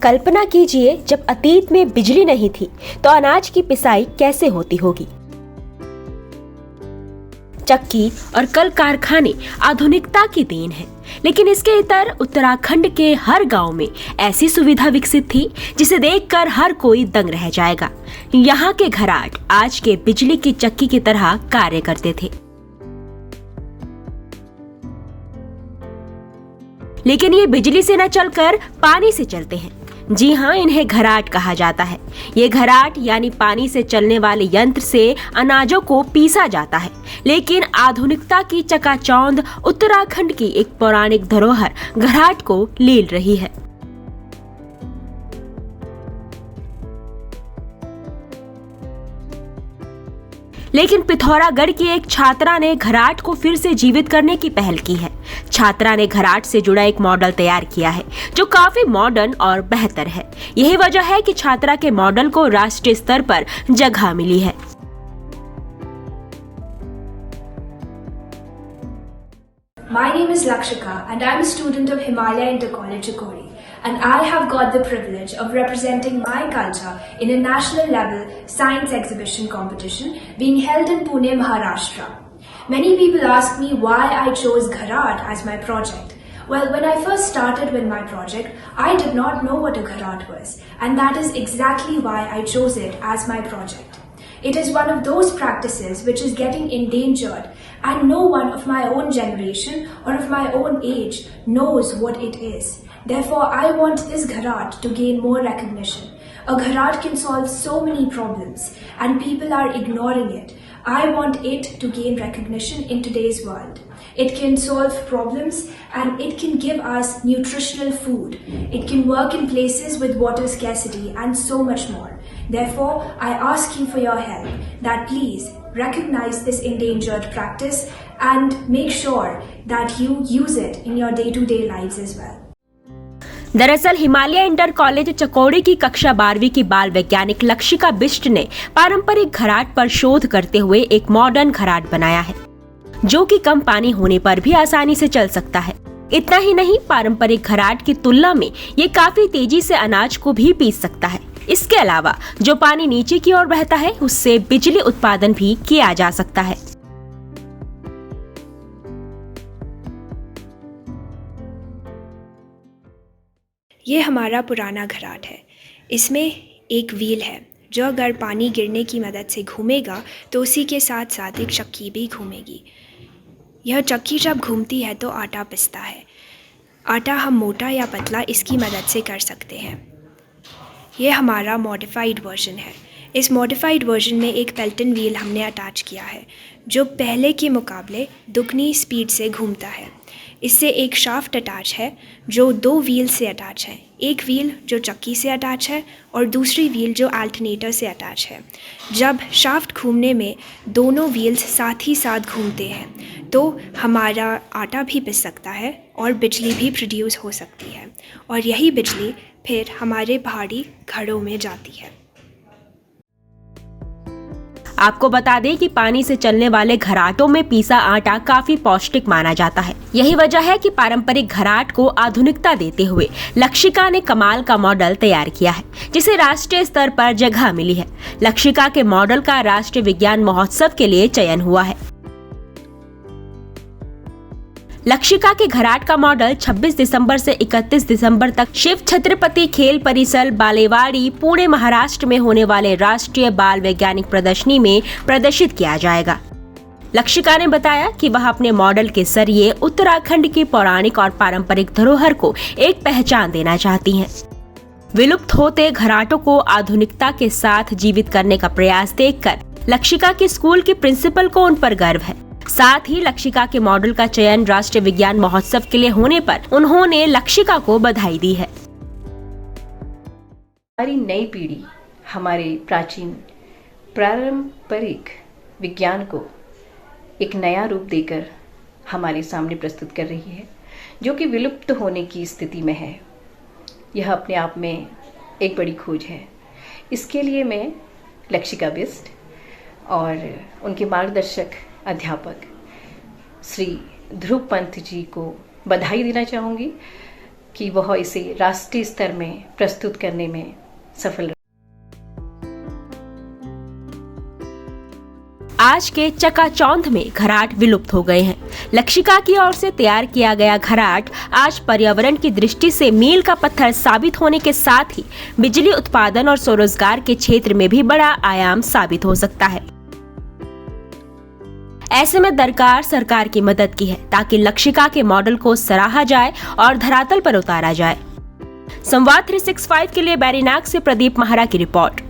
कल्पना कीजिए, जब अतीत में बिजली नहीं थी तो अनाज की पिसाई कैसे होती होगी। चक्की और कल कारखाने आधुनिकता की देन है, लेकिन इसके इतर उत्तराखंड के हर गांव में ऐसी सुविधा विकसित थी जिसे देखकर हर कोई दंग रह जाएगा। यहाँ के घराट आज के बिजली की चक्की की तरह कार्य करते थे, लेकिन ये बिजली से न चलकर पानी से चलते हैं। जी हाँ, इन्हें घराट कहा जाता है। ये घराट यानी पानी से चलने वाले यंत्र से अनाजों को पीसा जाता है, लेकिन आधुनिकता की चकाचौंध उत्तराखंड की एक पौराणिक धरोहर घराट को लील रही है। लेकिन पिथौरागढ़ की एक छात्रा ने घराट को फिर से जीवित करने की पहल की है। छात्रा ने घराट से जुड़ा एक मॉडल तैयार किया है जो काफी मॉडर्न और बेहतर है। यही वजह है कि छात्रा के मॉडल को राष्ट्रीय स्तर पर जगह मिली है। My name is Lakshika and I am a student of Himalaya Inter-College Chakori, and I have got the privilege of representing my culture in a national level science exhibition competition being held in Pune, Maharashtra. Many people ask me why I chose Gharat as my project. Well, when I first started with my project, I did not know what a Gharat was, and that is exactly why I chose it as my project. It is one of those practices which is getting endangered, and no one of my own generation or of my own age knows what it is. Therefore, I want this Gharat to gain more recognition. A Gharat can solve so many problems, and people are ignoring it. I want it to gain recognition in today's world. It can solve problems and it can give us nutritional food. It can work in places with water scarcity and so much more. Therefore, I ask you for your help that please recognize this endangered practice and make sure that you use it in your day-to-day lives as well. दरअसल Himalaya inter college चकौड़ी की कक्षा 12वीं की बाल वैज्ञानिक लक्षिका बिष्ट ने पारंपरिक घराट पर शोध करते हुए एक मॉडर्न घराट बनाया है जो कि कम पानी होने पर भी आसानी से चल सकता है। इतना ही नहीं, पारंपरिक घराट की तुलना में ये काफी तेजी से अनाज को भी पीस सकता है। इसके अलावा जो पानी नीचे की ओर बहता है उससे बिजली उत्पादन भी किया जा सकता है। ये हमारा पुराना घराट है। इसमें एक व्हील है जो अगर पानी गिरने की मदद से घूमेगा तो उसी के साथ साथ एक चक्की भी घूमेगी। यह चक्की जब घूमती है तो आटा पिसता है। आटा हम मोटा या पतला इसकी मदद से कर सकते हैं। ये हमारा मॉडिफाइड वर्जन है। इस मॉडिफाइड वर्जन में एक पेल्टन व्हील हमने अटैच किया है जो पहले के मुकाबले दुगनी स्पीड से घूमता है। इससे एक शाफ्ट अटैच है जो 2 व्हील से अटैच है। एक व्हील जो चक्की से अटैच है और दूसरी व्हील जो अल्टरनेटर से अटैच है। जब शाफ्ट घूमने में दोनों व्हील्स साथ ही साथ घूमते हैं तो हमारा आटा भी पिस सकता है और बिजली भी प्रोड्यूस हो सकती है, और यही बिजली फिर हमारे पहाड़ी घरों में जाती है। आपको बता दें कि पानी से चलने वाले घराटों में पीसा आटा काफी पौष्टिक माना जाता है। यही वजह है कि पारंपरिक घराट को आधुनिकता देते हुए लक्षिका ने कमाल का मॉडल तैयार किया है जिसे राष्ट्रीय स्तर पर जगह मिली है। लक्षिका के मॉडल का राष्ट्रीय विज्ञान महोत्सव के लिए चयन हुआ है। लक्षिका के घराट का मॉडल 26 दिसंबर से 31 दिसंबर तक शिव छत्रपति खेल परिसर बालेवाड़ी पुणे महाराष्ट्र में होने वाले राष्ट्रीय बाल वैज्ञानिक प्रदर्शनी में प्रदर्शित किया जाएगा। लक्षिका ने बताया कि वह अपने मॉडल के जरिए उत्तराखंड की पौराणिक और पारंपरिक धरोहर को एक पहचान देना चाहती हैं। विलुप्त होते घराटों को आधुनिकता के साथ जीवित करने का प्रयास देखकर लक्षिका के स्कूल के प्रिंसिपल को उन पर गर्व है। साथ ही लक्षिका के मॉडल का चयन राष्ट्रीय विज्ञान महोत्सव के लिए होने पर उन्होंने लक्षिका को बधाई दी है। हमारी नई पीढ़ी हमारे प्राचीन पारंपरिक विज्ञान को एक नया रूप देकर हमारे सामने प्रस्तुत कर रही है जो कि विलुप्त होने की स्थिति में है। यह अपने आप में एक बड़ी खोज है। इसके लिए मैं लक्षिका बिष्ट और उनके मार्गदर्शक अध्यापक श्री ध्रुव पंत जी को बधाई देना चाहूँगी। कि वह इसे राष्ट्रीय स्तर में प्रस्तुत करने में सफल रहे। आज के चकाचौंध में घराट विलुप्त हो गए हैं। लक्षिका की ओर से तैयार किया गया घराट आज पर्यावरण की दृष्टि से मील का पत्थर साबित होने के साथ ही बिजली उत्पादन और स्वरोजगार के क्षेत्र में भी बड़ा आयाम साबित हो सकता है। ऐसे में दरकार सरकार की मदद की है ताकि लक्षिका के मॉडल को सराहा जाए और धरातल पर उतारा जाए। संवाद 365 के लिए बैरीनाग से प्रदीप महारा की रिपोर्ट।